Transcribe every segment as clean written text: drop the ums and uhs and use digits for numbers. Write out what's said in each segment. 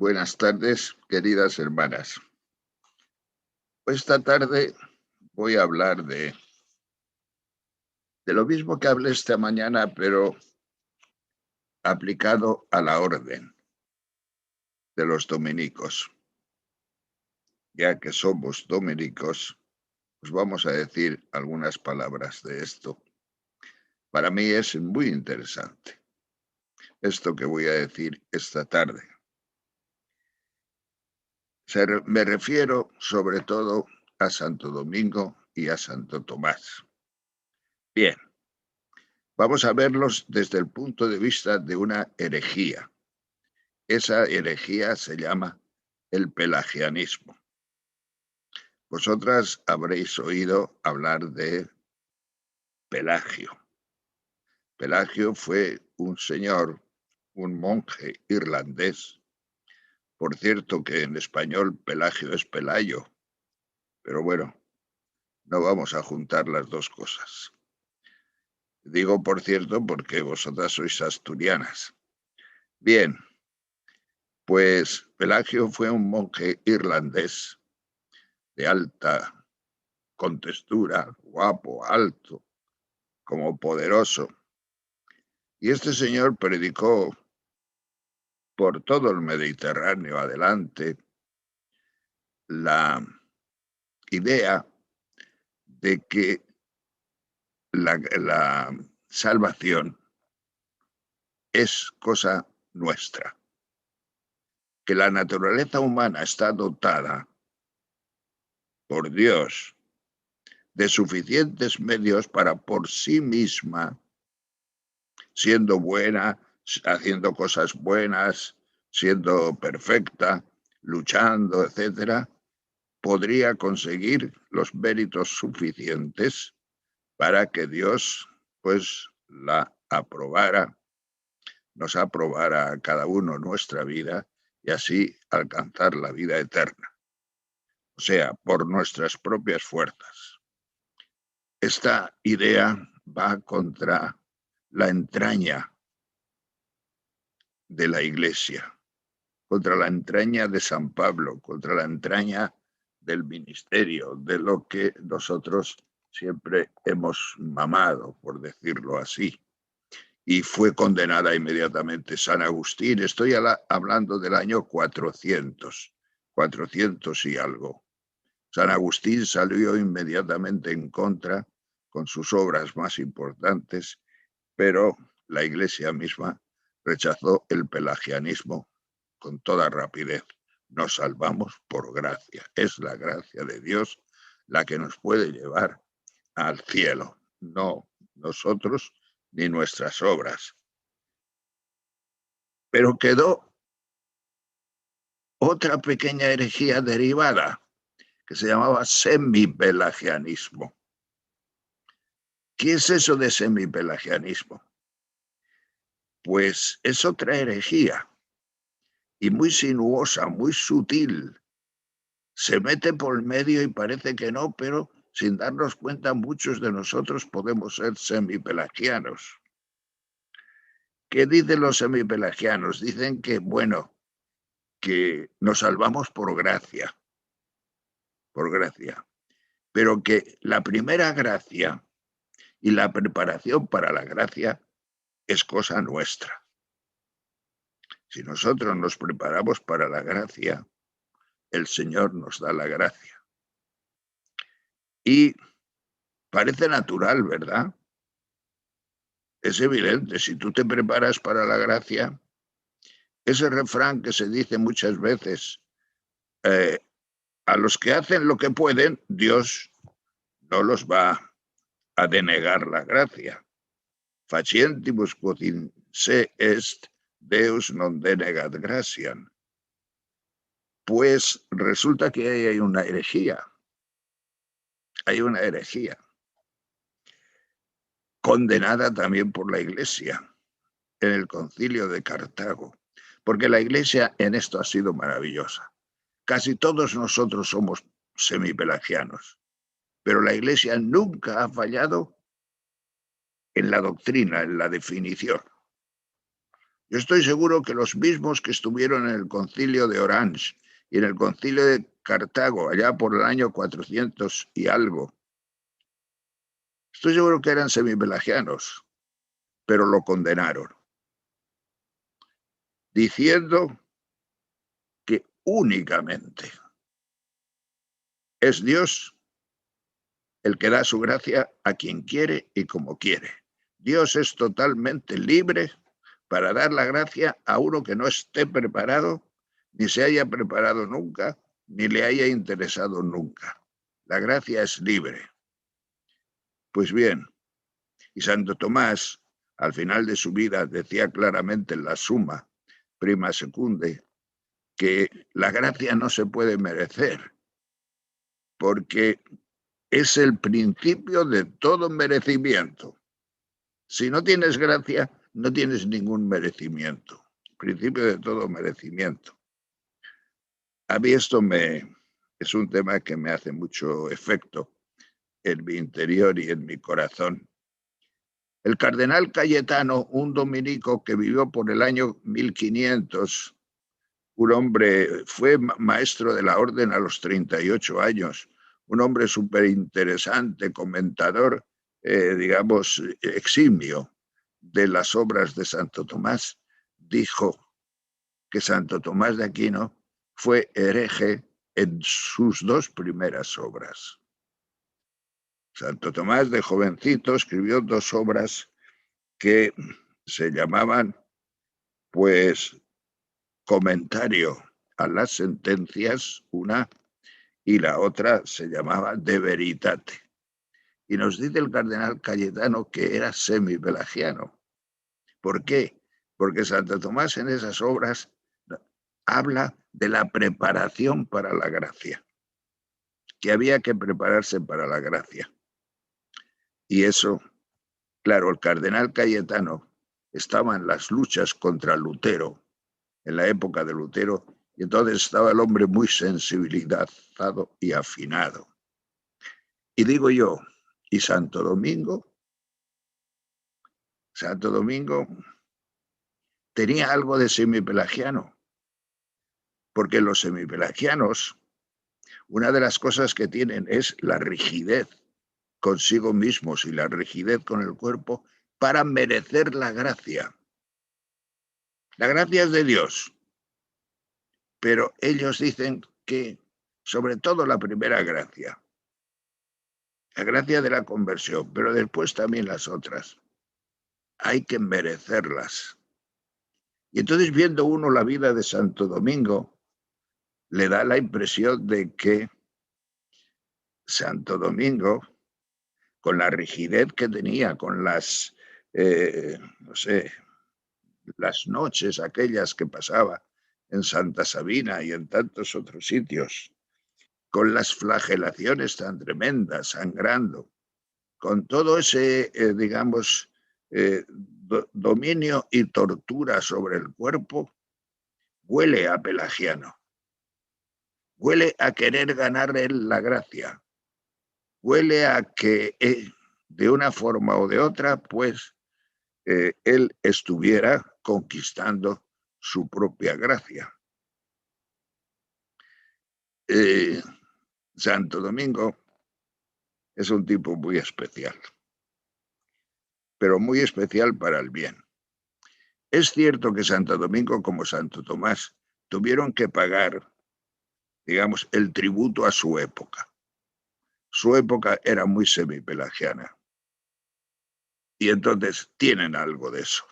Buenas tardes, queridas hermanas. Esta tarde voy a hablar de lo mismo que hablé esta mañana, pero aplicado a la orden de los dominicos. Ya que somos dominicos, os vamos a decir algunas palabras de esto. Para mí es muy interesante esto que voy a decir esta tarde. Me refiero sobre todo a Santo Domingo y a Santo Tomás. Bien, vamos a verlos desde el punto de vista de una herejía. Esa herejía se llama el pelagianismo. Vosotras habréis oído hablar de Pelagio. Pelagio fue un señor, un monje irlandés. Por cierto que en español Pelagio es Pelayo, pero bueno, no vamos a juntar las dos cosas. Digo por cierto porque vosotras sois asturianas. Bien, pues Pelagio fue un monje irlandés de alta contextura, guapo, alto, como poderoso. Y este señor predicó por todo el Mediterráneo adelante la idea de que la salvación es cosa nuestra, que la naturaleza humana está dotada por Dios de suficientes medios para por sí misma, siendo buena, haciendo cosas buenas, siendo perfecta, luchando, etcétera, podría conseguir los méritos suficientes para que Dios, pues, la aprobara, nos aprobara a cada uno nuestra vida y así alcanzar la vida eterna. O sea, por nuestras propias fuerzas. Esta idea va contra la entraña de la Iglesia, contra la entraña de San Pablo, contra la entraña del ministerio, de lo que nosotros siempre hemos mamado, por decirlo así. Y fue condenada inmediatamente San Agustín. Estoy hablando del año 400 y algo. San Agustín salió inmediatamente en contra con sus obras más importantes, pero la Iglesia misma rechazó el pelagianismo con toda rapidez. Nos salvamos por gracia. Es la gracia de Dios la que nos puede llevar al cielo, no nosotros ni nuestras obras. Pero quedó otra pequeña herejía derivada que se llamaba semipelagianismo. ¿Qué es eso de semipelagianismo? Pues es otra herejía y muy sinuosa, muy sutil. Se mete por el medio y parece que no, pero sin darnos cuenta muchos de nosotros podemos ser semipelagianos. ¿Qué dicen los semipelagianos? Dicen que, bueno, que nos salvamos por gracia, pero que la primera gracia y la preparación para la gracia es cosa nuestra. Si nosotros nos preparamos para la gracia, el Señor nos da la gracia. Y parece natural, ¿verdad? Es evidente, si tú te preparas para la gracia, ese refrán que se dice muchas veces, a los que hacen lo que pueden, Dios no los va a denegar la gracia. Facientibus quod in se est, Deus non denegat gratiam. Pues resulta que hay una herejía. Hay una herejía condenada también por la Iglesia en el Concilio de Cartago, porque la Iglesia en esto ha sido maravillosa. Casi todos nosotros somos semipelagianos, pero la Iglesia nunca ha fallado en la doctrina, en la definición. Yo estoy seguro que los mismos que estuvieron en el concilio de Orange y en el concilio de Cartago, allá por el año 400 y algo, estoy seguro que eran semipelagianos, pero lo condenaron, diciendo que únicamente es Dios el que da su gracia a quien quiere y como quiere. Dios es totalmente libre para dar la gracia a uno que no esté preparado, ni se haya preparado nunca, ni le haya interesado nunca. La gracia es libre. Pues bien, y Santo Tomás, al final de su vida, decía claramente en la Suma Prima Secunde que la gracia no se puede merecer, porque es el principio de todo merecimiento. Si no tienes gracia, no tienes ningún merecimiento. Principio de todo merecimiento. A mí esto es un tema que me hace mucho efecto en mi interior y en mi corazón. El cardenal Cayetano, un dominico que vivió por el año 1500, un hombre, fue maestro de la orden a los 38 años, un hombre súper interesante, comentador, digamos, eximio de las obras de Santo Tomás, dijo que Santo Tomás de Aquino fue hereje en sus dos primeras obras. Santo Tomás de jovencito escribió dos obras que se llamaban, pues, comentario a las sentencias, una, y la otra se llamaba De Veritate. Y nos dice el cardenal Cayetano que era semipelagiano. ¿Por qué? Porque Santo Tomás en esas obras habla de la preparación para la gracia, que había que prepararse para la gracia. Y eso, claro, el cardenal Cayetano estaba en las luchas contra Lutero, en la época de Lutero, y entonces estaba el hombre muy sensibilizado y afinado. Y digo yo, ¿y Santo Domingo? Santo Domingo tenía algo de semipelagiano, porque los semipelagianos, una de las cosas que tienen es la rigidez consigo mismos y la rigidez con el cuerpo para merecer la gracia. La gracia es de Dios, pero ellos dicen que, sobre todo la primera gracia, la gracia de la conversión, pero después también las otras, hay que merecerlas. Y entonces, viendo uno la vida de Santo Domingo, le da la impresión de que Santo Domingo, con la rigidez que tenía, con las, no sé, las noches aquellas que pasaba en Santa Sabina y en tantos otros sitios, con las flagelaciones tan tremendas, sangrando, con todo ese, digamos, dominio y tortura sobre el cuerpo, huele a pelagiano, huele a querer ganar él la gracia, huele a que de una forma o de otra, pues, él estuviera conquistando su propia gracia. Santo Domingo es un tipo muy especial, pero muy especial para el bien. Es cierto que Santo Domingo, como Santo Tomás, tuvieron que pagar, digamos, el tributo a su época. Su época era muy semipelagiana. Y entonces tienen algo de eso.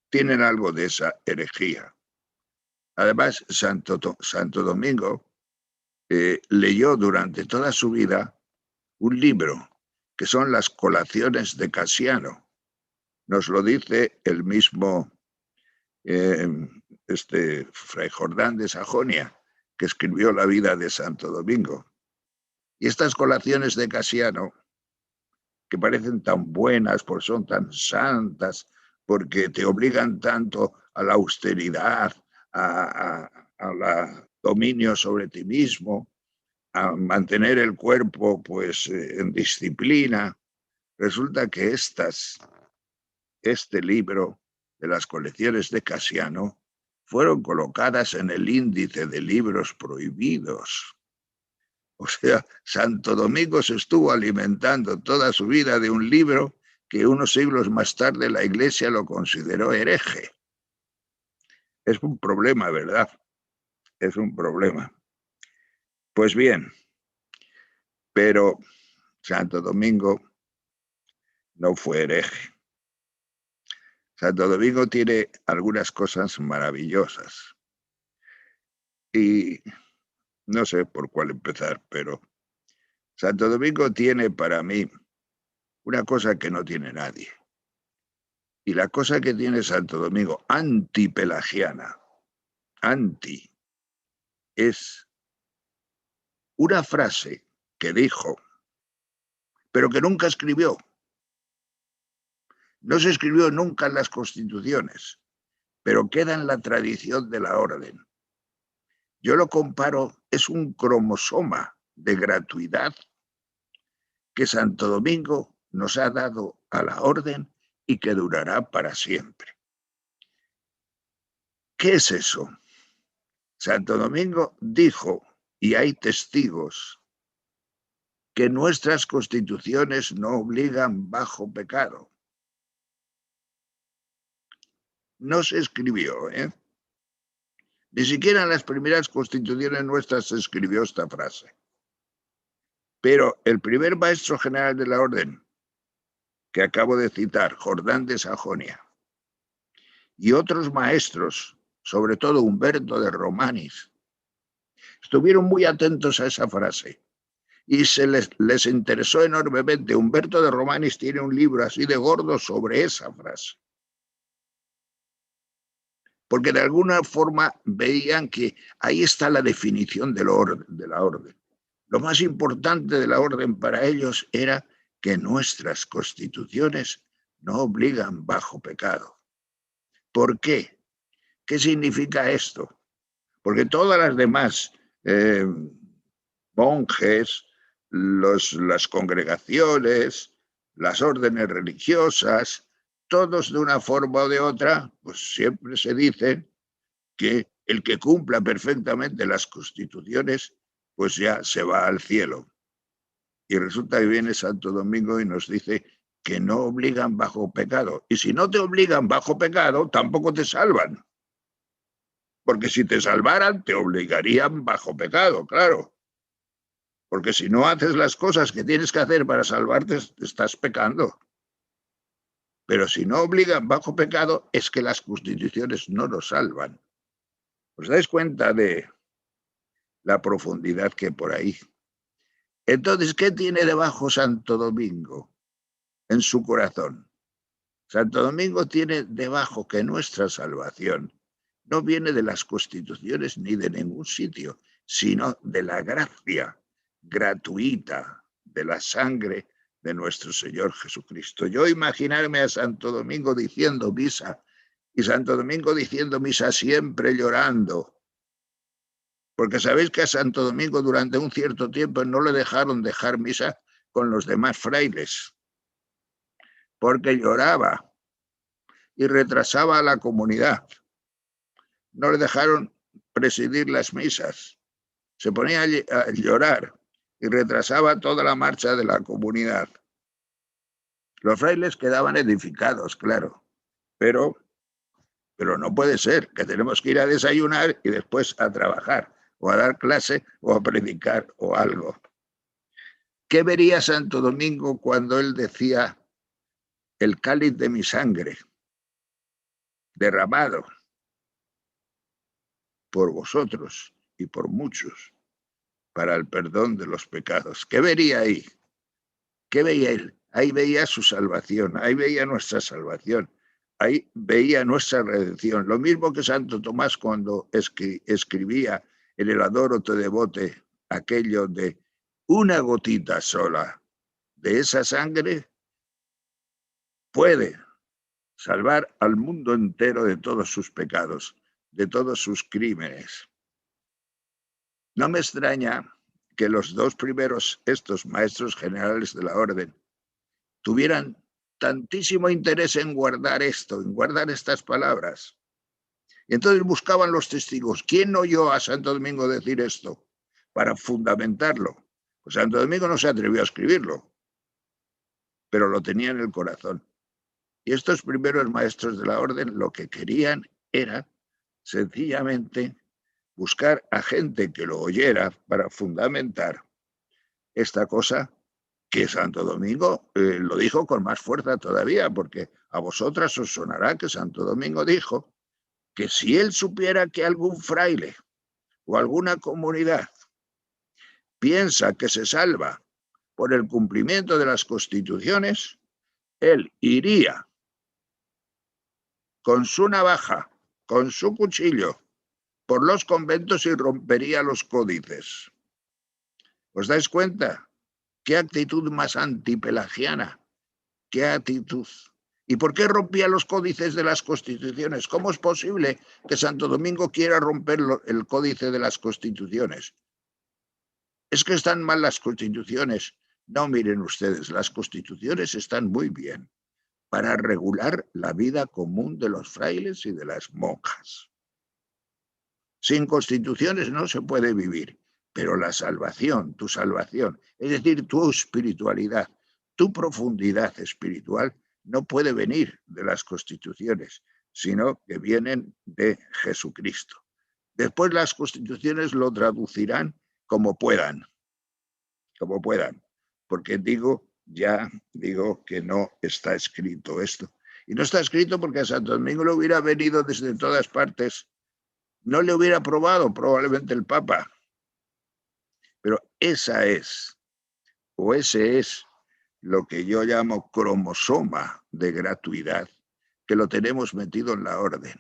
Tienen algo de esa herejía. Además, Santo Domingo leyó durante toda su vida un libro que son las Colaciones de Casiano. Nos lo dice el mismo Fray Jordán de Sajonia, que escribió la vida de Santo Domingo. Y estas colaciones de Casiano, que parecen tan buenas, porque son tan santas, porque te obligan tanto a la austeridad, al dominio sobre ti mismo, a mantener el cuerpo pues en disciplina. Resulta que este libro de las colecciones de Casiano fueron colocadas en el índice de libros prohibidos. O sea, Santo Domingo se estuvo alimentando toda su vida de un libro que unos siglos más tarde la Iglesia lo consideró hereje. Es un problema, ¿verdad? Es un problema. Pues bien, pero Santo Domingo no fue hereje. Santo Domingo tiene algunas cosas maravillosas. Y no sé por cuál empezar, pero Santo Domingo tiene para mí una cosa que no tiene nadie. Y la cosa que tiene Santo Domingo, antipelagiana, es una frase que dijo, pero que nunca escribió. No se escribió nunca en las constituciones, pero queda en la tradición de la orden. Yo lo comparo, es un cromosoma de gratuidad que Santo Domingo nos ha dado a la orden y que durará para siempre. ¿Qué es eso? Santo Domingo dijo, y hay testigos, que nuestras constituciones no obligan bajo pecado. No se escribió, ¿eh? Ni siquiera en las primeras constituciones nuestras se escribió esta frase. Pero el primer maestro general de la orden, que acabo de citar, Jordán de Sajonia, y otros maestros, sobre todo Humberto de Romanis, estuvieron muy atentos a esa frase y les interesó enormemente. Humberto de Romanis tiene un libro así de gordo sobre esa frase. Porque de alguna forma veían que ahí está la definición de la orden. Lo más importante de la orden para ellos era que nuestras constituciones no obligan bajo pecado. ¿Por qué? ¿Qué significa esto? Porque todas las demás monjes, las congregaciones, las órdenes religiosas, todos de una forma o de otra, pues siempre se dice que el que cumpla perfectamente las constituciones, pues ya se va al cielo. Y resulta que viene Santo Domingo y nos dice que no obligan bajo pecado. Y si no te obligan bajo pecado, tampoco te salvan. Porque si te salvaran, te obligarían bajo pecado, claro. Porque si no haces las cosas que tienes que hacer para salvarte, estás pecando. Pero si no obligan bajo pecado, es que las constituciones no nos salvan. ¿Os dais cuenta de la profundidad que por ahí? Entonces, ¿qué tiene debajo Santo Domingo en su corazón? Santo Domingo tiene debajo que nuestra salvación no viene de las constituciones ni de ningún sitio, sino de la gracia gratuita de la sangre de nuestro Señor Jesucristo. Yo imaginarme a Santo Domingo diciendo misa y Santo Domingo diciendo misa siempre llorando, porque sabéis que a Santo Domingo durante un cierto tiempo no le dejaron dejar misa con los demás frailes, porque lloraba y retrasaba a la comunidad. No le dejaron presidir las misas. Se ponía a llorar y retrasaba toda la marcha de la comunidad. Los frailes quedaban edificados, claro, pero no puede ser, que tenemos que ir a desayunar y después a trabajar, o a dar clase, o a predicar, o algo. ¿Qué vería Santo Domingo cuando él decía el cáliz de mi sangre, derramado por vosotros y por muchos, para el perdón de los pecados? ¿Qué vería ahí? ¿Qué veía él? Ahí veía su salvación, ahí veía nuestra salvación, ahí veía nuestra redención. Lo mismo que Santo Tomás cuando escribía en el Adoro te devote aquello de una gotita sola de esa sangre puede salvar al mundo entero de todos sus pecados, de todos sus crímenes. No me extraña que los dos primeros, estos maestros generales de la orden, tuvieran tantísimo interés en guardar esto, en guardar estas palabras. Y entonces buscaban los testigos. ¿Quién oyó a Santo Domingo decir esto? Para fundamentarlo. Pues Santo Domingo no se atrevió a escribirlo, pero lo tenía en el corazón. Y estos primeros maestros de la orden lo que querían era sencillamente buscar a gente que lo oyera para fundamentar esta cosa que Santo Domingo lo dijo con más fuerza todavía, porque a vosotras os sonará que Santo Domingo dijo que si él supiera que algún fraile o alguna comunidad piensa que se salva por el cumplimiento de las constituciones, él iría con su navaja, con su cuchillo, por los conventos y rompería los códices. ¿Os dais cuenta? ¿Qué actitud más antipelagiana? ¿Qué actitud? ¿Y por qué rompía los códices de las constituciones? ¿Cómo es posible que Santo Domingo quiera romper el códice de las constituciones? Es que están mal las constituciones. No, miren ustedes, las constituciones están muy bien para regular la vida común de los frailes y de las monjas. Sin constituciones no se puede vivir, pero la salvación, tu salvación, es decir, tu espiritualidad, tu profundidad espiritual, no puede venir de las constituciones, sino que vienen de Jesucristo. Después las constituciones lo traducirán como puedan, porque ya digo que no está escrito esto. Y no está escrito porque a Santo Domingo le hubiera venido desde todas partes, no le hubiera aprobado probablemente el Papa. Pero ese es lo que yo llamo cromosoma de gratuidad, que lo tenemos metido en la orden.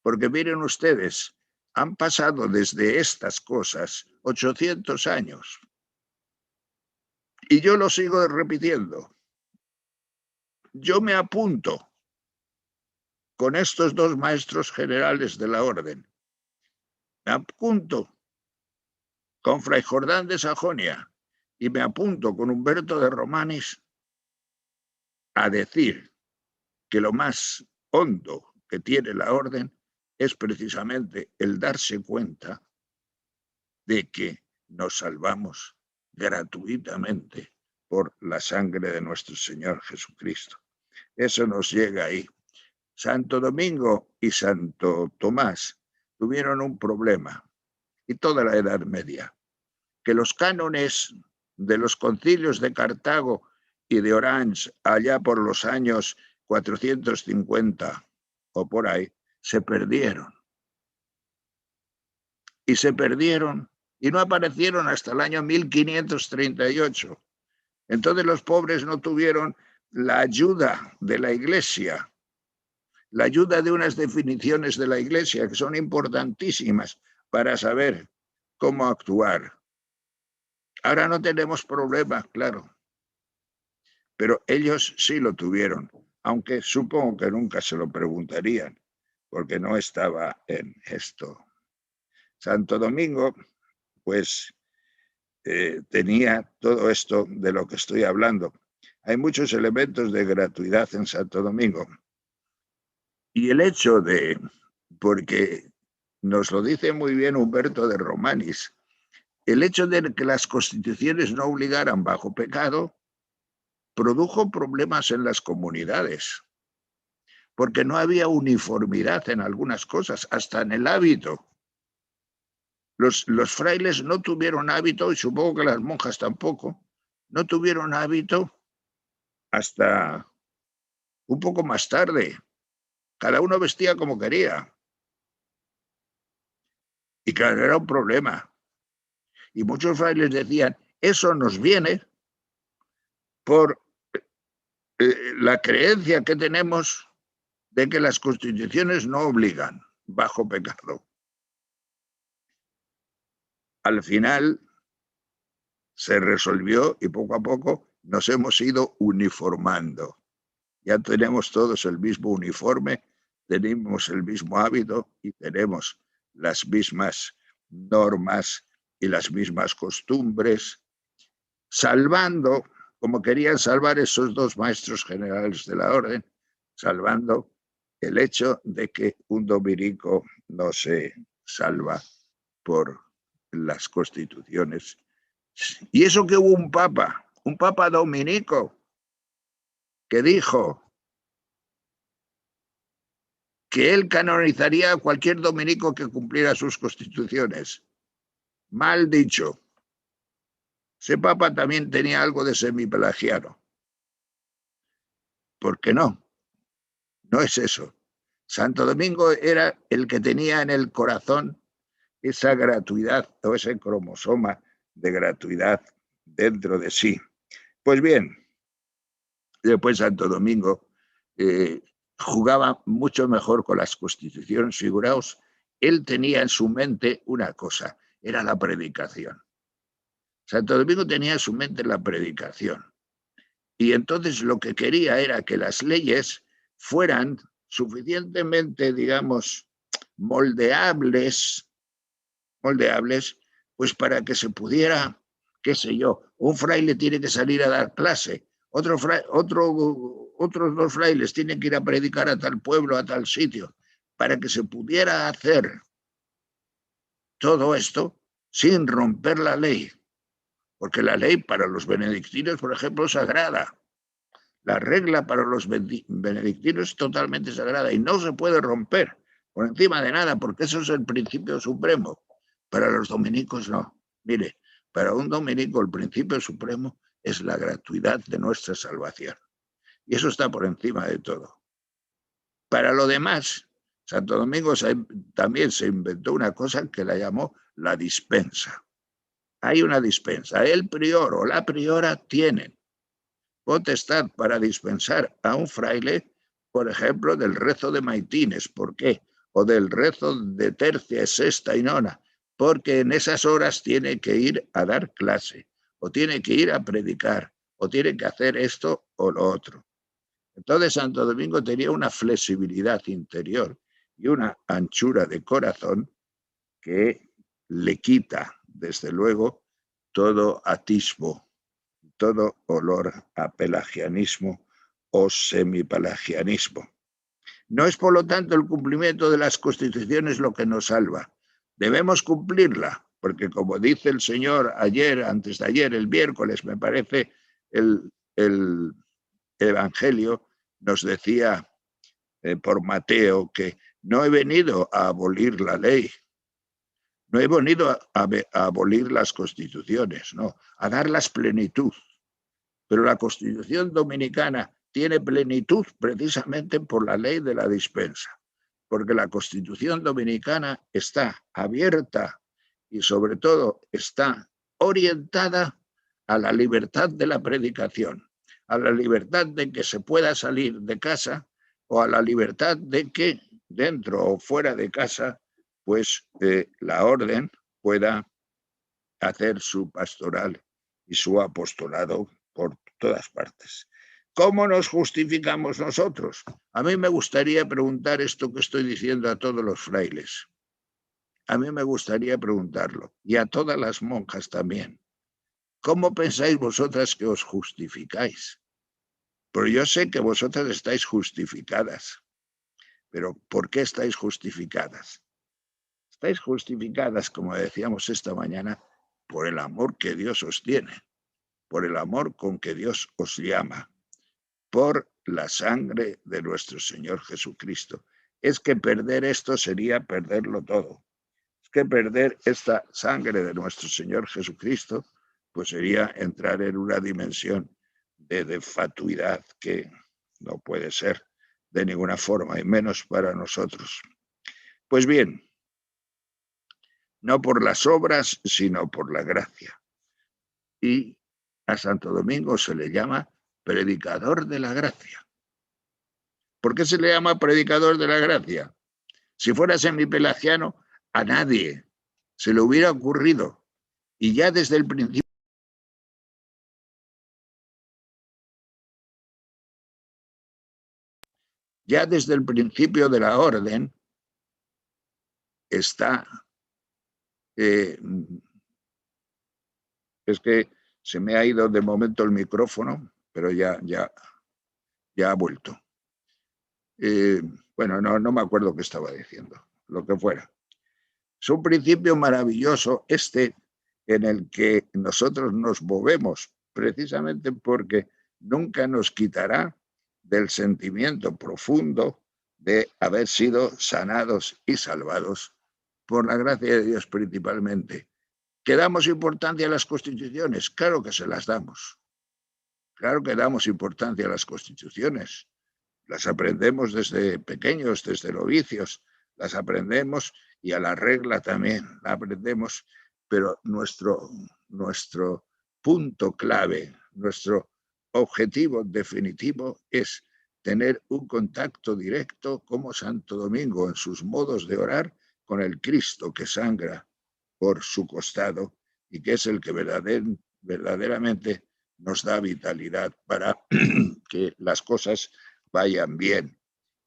Porque miren ustedes, han pasado desde estas cosas 800 años. Y yo lo sigo repitiendo. Yo me apunto con estos dos maestros generales de la orden. Me apunto con Fray Jordán de Sajonia y me apunto con Humberto de Romanis a decir que lo más hondo que tiene la orden es precisamente el darse cuenta de que nos salvamos gratuitamente por la sangre de nuestro Señor Jesucristo. Eso nos llega ahí. Santo Domingo y Santo Tomás tuvieron un problema, y toda la Edad Media, que los cánones de los concilios de Cartago y de Orange, allá por los años 450 o por ahí, se perdieron. Y se perdieron y no aparecieron hasta el año 1538. Entonces los pobres no tuvieron la ayuda de la Iglesia, la ayuda de unas definiciones de la Iglesia que son importantísimas para saber cómo actuar. Ahora no tenemos problema, claro, pero ellos sí lo tuvieron, aunque supongo que nunca se lo preguntarían, porque no estaba en esto. Santo Domingo, pues, tenía todo esto de lo que estoy hablando. Hay muchos elementos de gratuidad en Santo Domingo. Y el hecho de, porque nos lo dice muy bien Humberto de Romanis, el hecho de que las constituciones no obligaran bajo pecado produjo problemas en las comunidades, porque no había uniformidad en algunas cosas, hasta en el hábito. Los frailes no tuvieron hábito, y supongo que las monjas tampoco, no tuvieron hábito hasta un poco más tarde. Cada uno vestía como quería. Y claro, era un problema. Y muchos frailes decían, eso nos viene por la creencia que tenemos de que las constituciones no obligan bajo pecado. Al final se resolvió y poco a poco nos hemos ido uniformando. Ya tenemos todos el mismo uniforme, tenemos el mismo hábito y tenemos las mismas normas y las mismas costumbres, salvando como querían salvar esos dos maestros generales de la orden, salvando el hecho de que un dominico no se salva por las constituciones. Y eso que hubo un papa dominico, que dijo que él canonizaría a cualquier dominico que cumpliera sus constituciones. Mal dicho. Ese papa también tenía algo de semipelagiano. ¿Por qué no? No es eso. Santo Domingo era el que tenía en el corazón esa gratuidad o ese cromosoma de gratuidad dentro de sí. Pues bien, después Santo Domingo jugaba mucho mejor con las constituciones. Figuraos, él tenía en su mente una cosa, era la predicación. Santo Domingo tenía en su mente la predicación. Y entonces lo que quería era que las leyes fueran suficientemente, digamos, moldeables, pues para que se pudiera, qué sé yo, un fraile tiene que salir a dar clase, otros dos frailes tienen que ir a predicar a tal pueblo, a tal sitio, para que se pudiera hacer todo esto sin romper la ley. Porque la ley para los benedictinos, por ejemplo, es sagrada. La regla para los benedictinos es totalmente sagrada y no se puede romper por encima de nada, porque eso es el principio supremo. Para los dominicos no. Mire, para un dominico el principio supremo es la gratuidad de nuestra salvación. Y eso está por encima de todo. Para lo demás, Santo Domingo también se inventó una cosa que la llamó la dispensa. Hay una dispensa. El prior o la priora tienen potestad para dispensar a un fraile, por ejemplo, del rezo de maitines. ¿Por qué? O del rezo de tercia, sexta y nona, porque en esas horas tiene que ir a dar clase, o tiene que ir a predicar, o tiene que hacer esto o lo otro. Entonces Santo Domingo tenía una flexibilidad interior y una anchura de corazón que le quita, desde luego, todo atisbo, todo olor a pelagianismo o semipelagianismo. No es, por lo tanto, el cumplimiento de las constituciones lo que nos salva. Debemos cumplirla, porque como dice el Señor ayer, antes de ayer, el miércoles, me parece, el Evangelio nos decía por Mateo que no he venido a abolir la ley, no he venido a abolir las constituciones, no, a darlas plenitud. Pero la Constitución dominicana tiene plenitud precisamente por la ley de la dispensa, porque la Constitución dominicana está abierta y sobre todo está orientada a la libertad de la predicación, a la libertad de que se pueda salir de casa o a la libertad de que dentro o fuera de casa pues la orden pueda hacer su pastoral y su apostolado por todas partes. ¿Cómo nos justificamos nosotros? A mí me gustaría preguntar esto que estoy diciendo a todos los frailes. A mí me gustaría preguntarlo, y a todas las monjas también. ¿Cómo pensáis vosotras que os justificáis? Pero yo sé que vosotras estáis justificadas. Pero ¿por qué estáis justificadas? Estáis justificadas, como decíamos esta mañana, por el amor que Dios os tiene, por el amor con que Dios os llama, por la sangre de nuestro Señor Jesucristo. Es que perder esto sería perderlo todo. Es que perder esta sangre de nuestro Señor Jesucristo, pues sería entrar en una dimensión de fatuidad que no puede ser de ninguna forma, y menos para nosotros. Pues bien, no por las obras, sino por la gracia. Y a Santo Domingo se le llama predicador de la gracia. ¿Por qué se le llama predicador de la gracia? Si fuera semipelagiano, a nadie se le hubiera ocurrido. Y ya desde el principio, de la orden está, es que Se me ha ido de momento el micrófono, pero ya ha vuelto. Bueno, no me acuerdo qué estaba diciendo, lo que fuera. Es un principio maravilloso en el que nosotros nos movemos, precisamente porque nunca nos quitará del sentimiento profundo de haber sido sanados y salvados por la gracia de Dios principalmente. ¿Que damos importancia a las constituciones? Claro que se las damos. Claro que damos importancia a las constituciones. Las aprendemos desde pequeños, desde los vicios, las aprendemos, y a la regla también la aprendemos, pero nuestro punto clave, nuestro objetivo definitivo es tener un contacto directo como Santo Domingo en sus modos de orar con el Cristo que sangra por su costado y que es el que verdaderamente nos da vitalidad para que las cosas vayan bien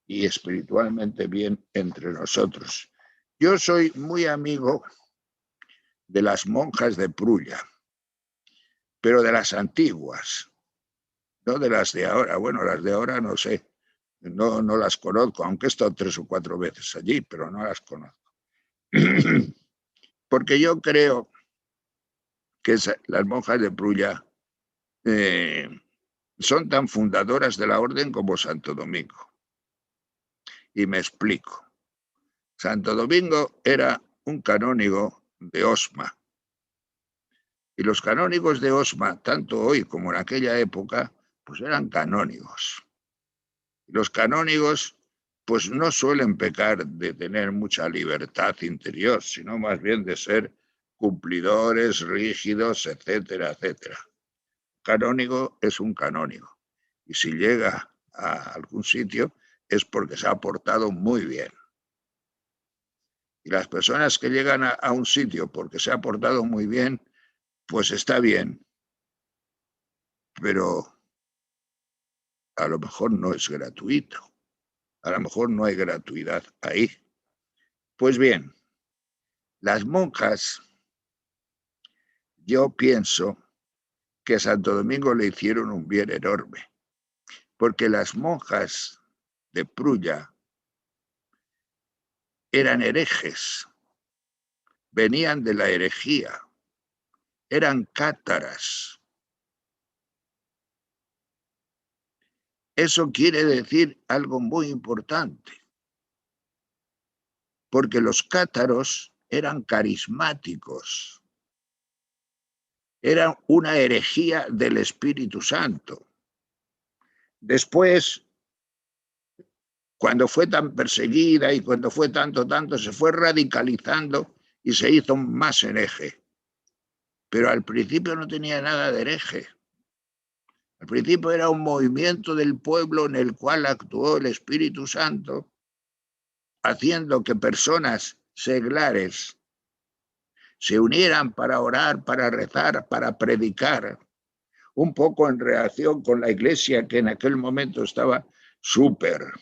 y espiritualmente bien entre nosotros. Yo soy muy amigo de las monjas de Prulla, pero de las antiguas, no de las de ahora. Bueno, las de ahora no sé, no las conozco, aunque he estado 3 o 4 veces allí, pero no las conozco. Porque yo creo que las monjas de Prulla son tan fundadoras de la orden como Santo Domingo. Y me explico. Santo Domingo era un canónigo de Osma. Y los canónigos de Osma, tanto hoy como en aquella época, pues eran canónigos. Y los canónigos pues no suelen pecar de tener mucha libertad interior, sino más bien de ser cumplidores, rígidos, etcétera, etcétera. Canónigo es un canónigo. Y si llega a algún sitio es porque se ha portado muy bien. Y las personas que llegan a un sitio porque se ha portado muy bien, pues está bien. Pero a lo mejor no es gratuito. A lo mejor no hay gratuidad ahí. Pues bien, las monjas, yo pienso que a Santo Domingo le hicieron un bien enorme, porque las monjas de Prulla eran herejes, venían de la herejía, eran cátaras. Eso quiere decir algo muy importante, porque los cátaros eran carismáticos, eran una herejía del Espíritu Santo. Después, cuando fue tan perseguida y cuando fue tanto, se fue radicalizando y se hizo más hereje. Pero al principio no tenía nada de hereje. Al principio era un movimiento del pueblo en el cual actuó el Espíritu Santo, haciendo que personas seglares se unieran para orar, para rezar, para predicar, un poco en reacción con la iglesia que en aquel momento estaba súper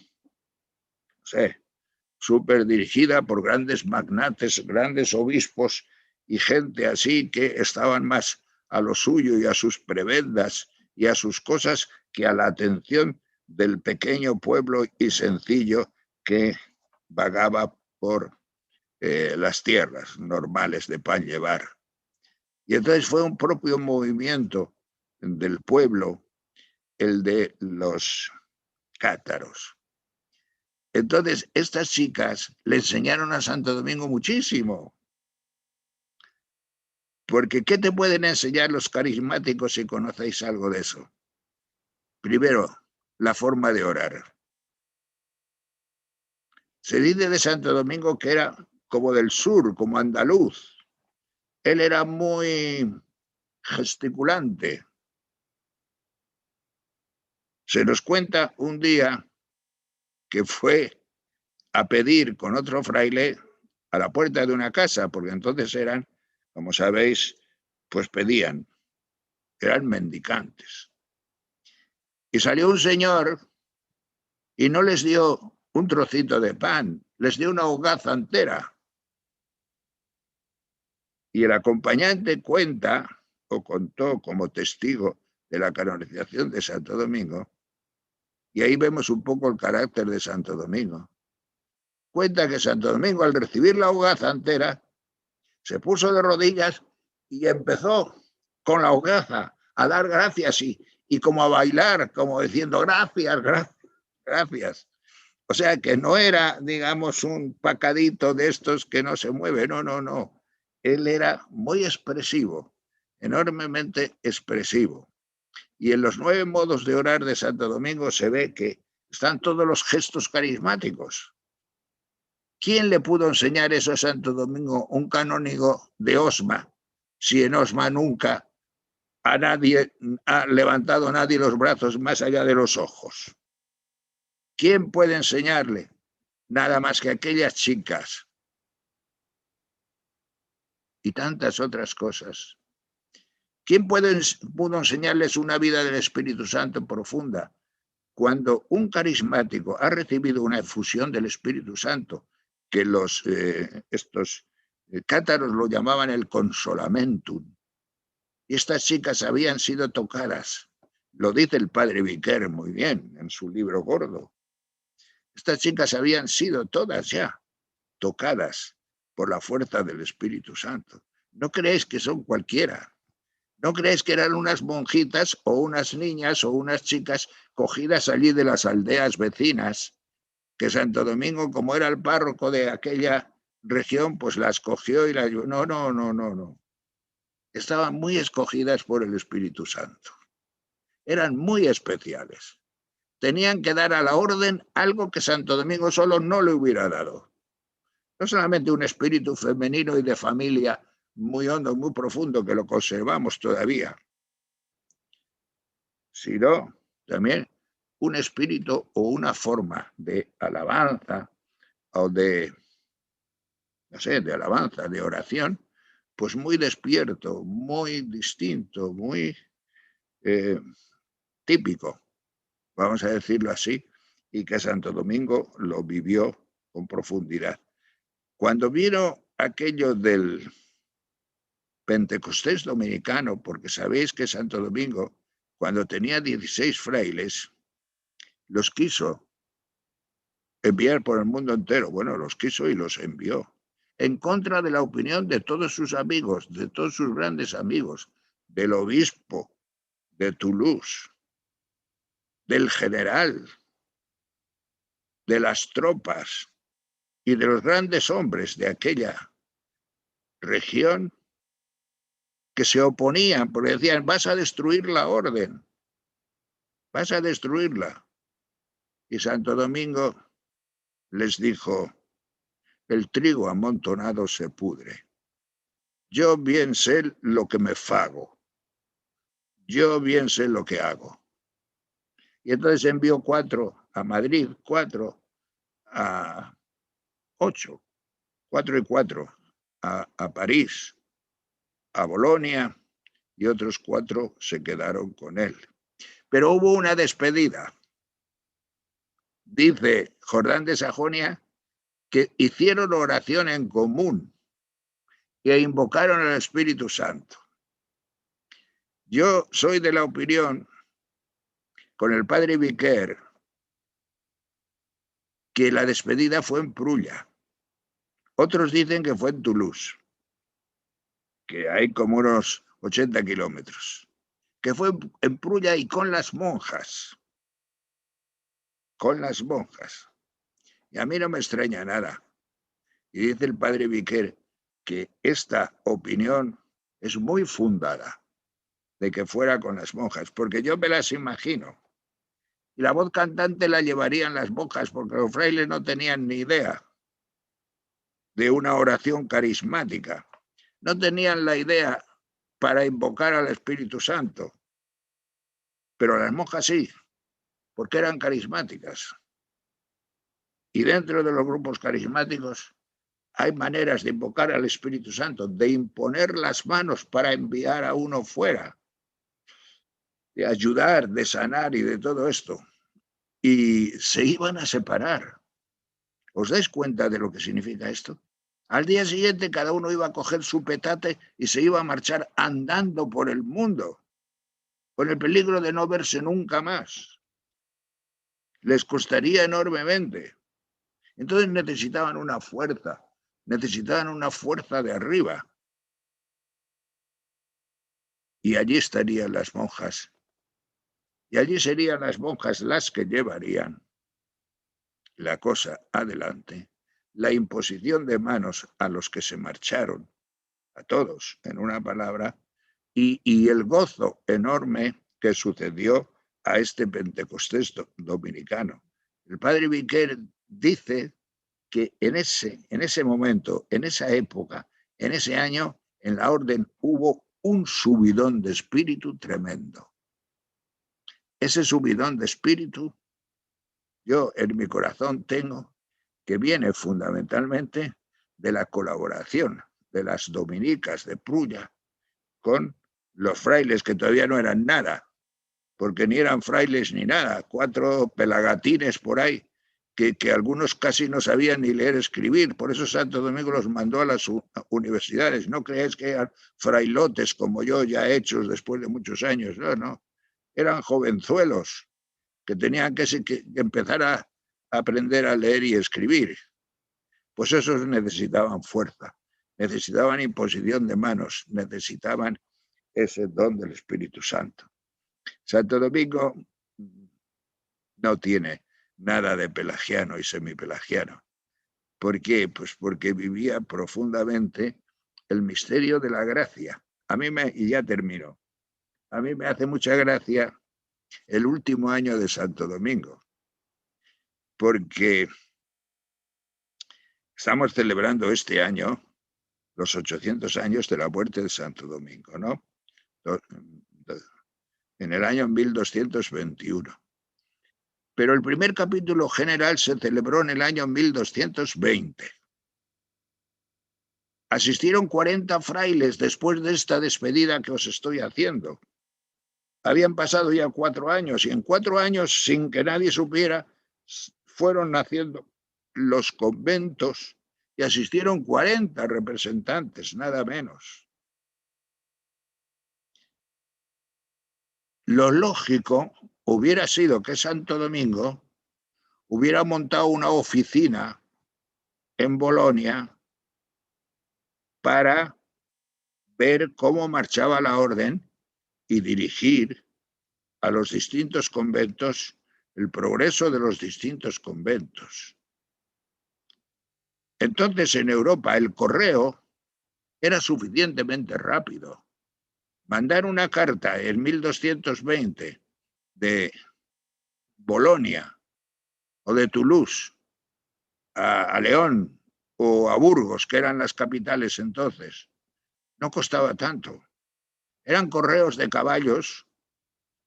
dirigida por grandes magnates, grandes obispos y gente así que estaban más a lo suyo y a sus prebendas y a sus cosas que a la atención del pequeño pueblo y sencillo que vagaba por las tierras normales de pan llevar. Y entonces fue un propio movimiento del pueblo el de los cátaros. Entonces, estas chicas le enseñaron a Santo Domingo muchísimo. Porque ¿qué te pueden enseñar los carismáticos si conocéis algo de eso? Primero, la forma de orar. Se dice de Santo Domingo que era como del sur, como andaluz. Él era muy gesticulante. Se nos cuenta un día que fue a pedir con otro fraile a la puerta de una casa, porque entonces eran, como sabéis, pues pedían, eran mendicantes. Y salió un señor y no les dio un trocito de pan, les dio una hogaza entera. Y el acompañante cuenta, obispo contó como testigo de la canonización de Santo Domingo, y ahí vemos un poco el carácter de Santo Domingo. Cuenta que Santo Domingo, al recibir la hogaza entera, se puso de rodillas y empezó con la hogaza a dar gracias y como a bailar, como diciendo gracias, gracias, gracias. O sea que no era, digamos, un pacadito de estos que no se mueve, no, no, no. Él era muy expresivo, enormemente expresivo. Y en los 9 modos de orar de Santo Domingo se ve que están todos los gestos carismáticos. ¿Quién le pudo enseñar eso a Santo Domingo, un canónigo de Osma, si en Osma nunca a nadie ha levantado nadie los brazos más allá de los ojos? ¿Quién puede enseñarle? Nada más que aquellas chicas y tantas otras cosas. ¿Quién pudo enseñarles una vida del Espíritu Santo profunda? Cuando un carismático ha recibido una efusión del Espíritu Santo, que estos cátaros lo llamaban el consolamentum, y estas chicas habían sido tocadas, lo dice el padre Viquer muy bien en su libro gordo. Estas chicas habían sido todas ya tocadas por la fuerza del Espíritu Santo. No creéis que son cualquiera. No creéis que eran unas monjitas o unas niñas o unas chicas cogidas allí de las aldeas vecinas, que Santo Domingo, como era el párroco de aquella región, pues las cogió y las... No, no, no, no, no. Estaban muy escogidas por el Espíritu Santo. Eran muy especiales. Tenían que dar a la orden algo que Santo Domingo solo no le hubiera dado. No solamente un espíritu femenino y de familia muy hondo, muy profundo, que lo conservamos todavía, sino también un espíritu o una forma de alabanza o de, no sé, de alabanza, de oración, pues muy despierto, muy distinto, muy típico, vamos a decirlo así, y que Santo Domingo lo vivió con profundidad. Cuando vino aquello del Pentecostés dominicano, porque sabéis que Santo Domingo, cuando tenía 16 frailes, los quiso enviar por el mundo entero. Bueno, los quiso y los envió, en contra de la opinión de todos sus amigos, de todos sus grandes amigos, del obispo de Toulouse, del general, de las tropas y de los grandes hombres de aquella región, que se oponían porque decían: vas a destruir la orden, vas a destruirla. Y Santo Domingo les dijo: el trigo amontonado se pudre. Yo bien sé lo que me fago. Yo bien sé lo que hago. Y entonces envió 4 a Madrid, 4 a 8, 4 y 4 a París, a Bolonia, y otros 4 se quedaron con él. Pero hubo una despedida. Dice Jordán de Sajonia que hicieron oración en común e invocaron al Espíritu Santo. Yo soy de la opinión, con el padre Viquer, que la despedida fue en Prulla. Otros dicen que fue en Toulouse, que hay como unos 80 kilómetros. Que fue en Prulla y con las monjas. Con las monjas. Y a mí no me extraña nada. Y dice el padre Viquer que esta opinión es muy fundada, de que fuera con las monjas, porque yo me las imagino. Y la voz cantante la llevarían las monjas, porque los frailes no tenían ni idea de una oración carismática. No tenían la idea para invocar al Espíritu Santo, pero las monjas sí, porque eran carismáticas. Y dentro de los grupos carismáticos hay maneras de invocar al Espíritu Santo, de imponer las manos para enviar a uno fuera, de ayudar, de sanar y de todo esto. Y se iban a separar. ¿Os dais cuenta de lo que significa esto? Al día siguiente cada uno iba a coger su petate y se iba a marchar andando por el mundo, con el peligro de no verse nunca más. Les costaría enormemente. Entonces necesitaban una fuerza de arriba. Y allí estarían las monjas. Y allí serían las monjas las que llevarían la cosa adelante, la imposición de manos a los que se marcharon, a todos, en una palabra, y el gozo enorme que sucedió a este Pentecostés dominicano. El padre Viquer dice que en ese momento, en esa época, en ese año, en la orden hubo un subidón de espíritu tremendo. Ese subidón de espíritu, yo en mi corazón tengo que viene fundamentalmente de la colaboración de las dominicas de Prulla con los frailes que todavía no eran nada, porque ni eran frailes ni nada, 4 pelagatines por ahí, que algunos casi no sabían ni leer escribir. Por eso Santo Domingo los mandó a las universidades. No creáis que eran frailotes como yo, ya hechos después de muchos años. No, no. Eran jovenzuelos que tenían que empezar a aprender a leer y escribir. Pues esos necesitaban fuerza, necesitaban imposición de manos, necesitaban ese don del Espíritu Santo. Santo Domingo no tiene nada de pelagiano y semipelagiano. ¿Por qué? Pues porque vivía profundamente el misterio de la gracia. Y ya termino, a mí me hace mucha gracia el último año de Santo Domingo, porque estamos celebrando este año los 800 años de la muerte de Santo Domingo, ¿no? En el año 1221. Pero el primer capítulo general se celebró en el año 1220. Asistieron 40 frailes después de esta despedida que os estoy haciendo. Habían pasado ya 4 años y en 4 años, sin que nadie supiera, fueron naciendo los conventos y asistieron 40 representantes, nada menos. Lo lógico hubiera sido que Santo Domingo hubiera montado una oficina en Bolonia para ver cómo marchaba la orden y dirigir a los distintos conventos el progreso de los distintos conventos. Entonces en Europa el correo era suficientemente rápido. Mandar una carta en 1220 de Bolonia o de Toulouse a León o a Burgos, que eran las capitales entonces, no costaba tanto. Eran correos de caballos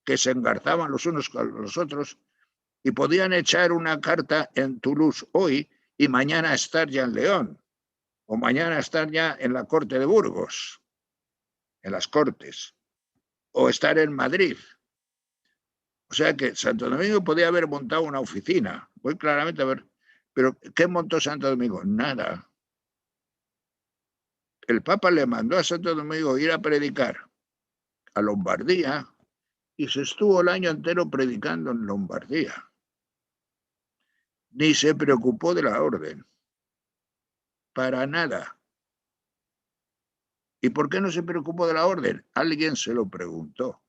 que se engarzaban los unos con los otros y podían echar una carta en Toulouse hoy y mañana estar ya en León o mañana estar ya en la corte de Burgos, en las cortes, o estar en Madrid. O sea que Santo Domingo podía haber montado una oficina, muy claramente, pero ¿qué montó Santo Domingo? Nada. El Papa le mandó a Santo Domingo ir a predicar a Lombardía y se estuvo el año entero predicando en Lombardía. Ni se preocupó de la orden, para nada. ¿Y por qué no se preocupó de la orden? Alguien se lo preguntó.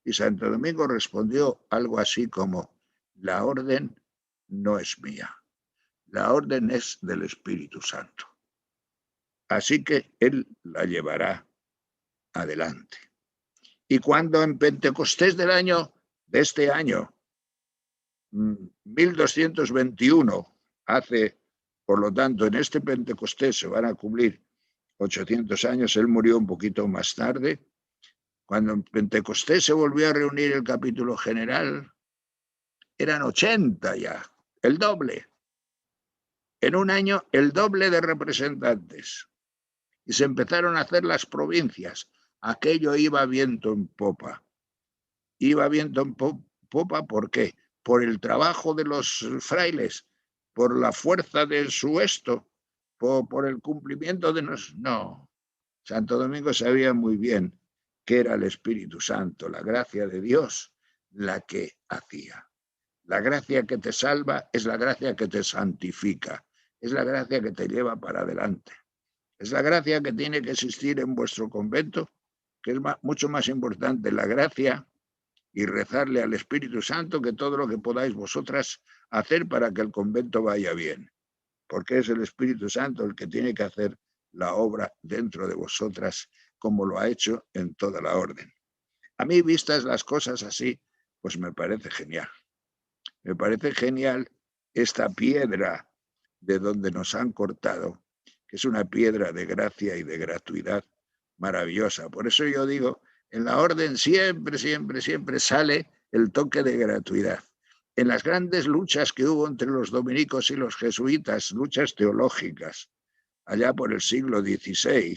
Y Santo Domingo respondió algo así como, la orden no es mía, la orden es del Espíritu Santo. Así que él la llevará adelante. Y cuando en Pentecostés de este año, 1221, por lo tanto, en este Pentecostés se van a cumplir 800 años, él murió un poquito más tarde. Cuando en Pentecostés se volvió a reunir el capítulo general, eran 80 ya, el doble. En un año, el doble de representantes. Y se empezaron a hacer las provincias. Aquello iba viento en popa. Iba viento en popa, ¿por qué? Por el trabajo de los frailes, por la fuerza de su esto, por el cumplimiento de nosotros. No, Santo Domingo sabía muy bien que era el Espíritu Santo, la gracia de Dios, la que hacía. La gracia que te salva es la gracia que te santifica, es la gracia que te lleva para adelante. Es la gracia que tiene que existir en vuestro convento, que es mucho más importante la gracia y rezarle al Espíritu Santo que todo lo que podáis vosotras hacer para que el convento vaya bien, porque es el Espíritu Santo el que tiene que hacer la obra dentro de vosotras, como lo ha hecho en toda la orden. A mí, vistas las cosas así, pues me parece genial. Me parece genial esta piedra de donde nos han cortado, que es una piedra de gracia y de gratuidad maravillosa. Por eso yo digo, en la orden siempre, siempre, siempre sale el toque de gratuidad. En las grandes luchas que hubo entre los dominicos y los jesuitas, luchas teológicas, allá por el siglo XVI,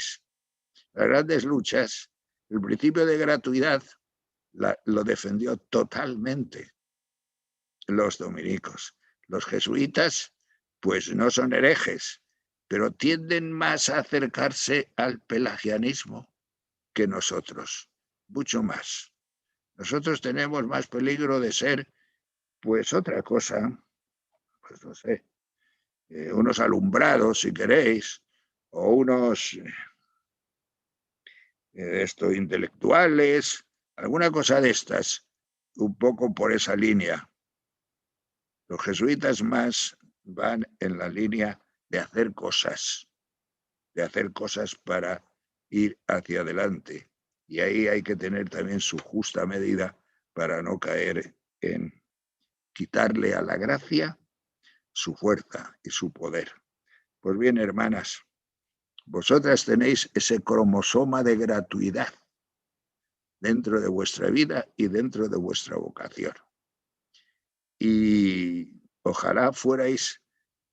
las grandes luchas, el principio de gratuidad lo defendió totalmente los dominicos. Los jesuitas, pues no son herejes, pero tienden más a acercarse al pelagianismo que nosotros, mucho más. Nosotros tenemos más peligro de ser, pues otra cosa, pues no sé, unos alumbrados, si queréis, o unos intelectuales, alguna cosa de estas, un poco por esa línea. Los jesuitas más van en la línea de hacer cosas para ir hacia adelante. Y ahí hay que tener también su justa medida para no caer en quitarle a la gracia su fuerza y su poder. Pues bien, hermanas, vosotras tenéis ese cromosoma de gratuidad dentro de vuestra vida y dentro de vuestra vocación. Y ojalá fuerais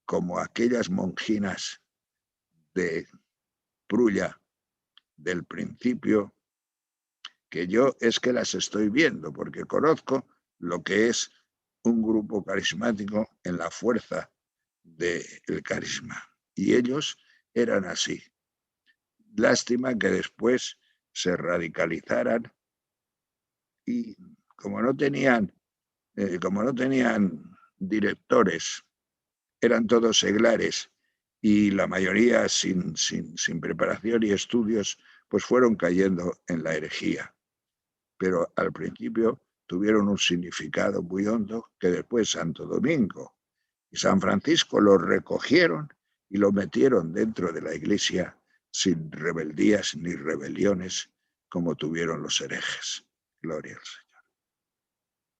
como aquellas monjinas de Prulla del principio, que yo es que las estoy viendo, porque conozco lo que es un grupo carismático en la fuerza del carisma. Y ellos eran así. Lástima que después se radicalizaran y como no tenían directores, eran todos seglares y la mayoría sin preparación y estudios, pues fueron cayendo en la herejía. Pero al principio tuvieron un significado muy hondo que después Santo Domingo y San Francisco lo recogieron y lo metieron dentro de la iglesia sin rebeldías ni rebeliones como tuvieron los herejes. Gloria al Señor.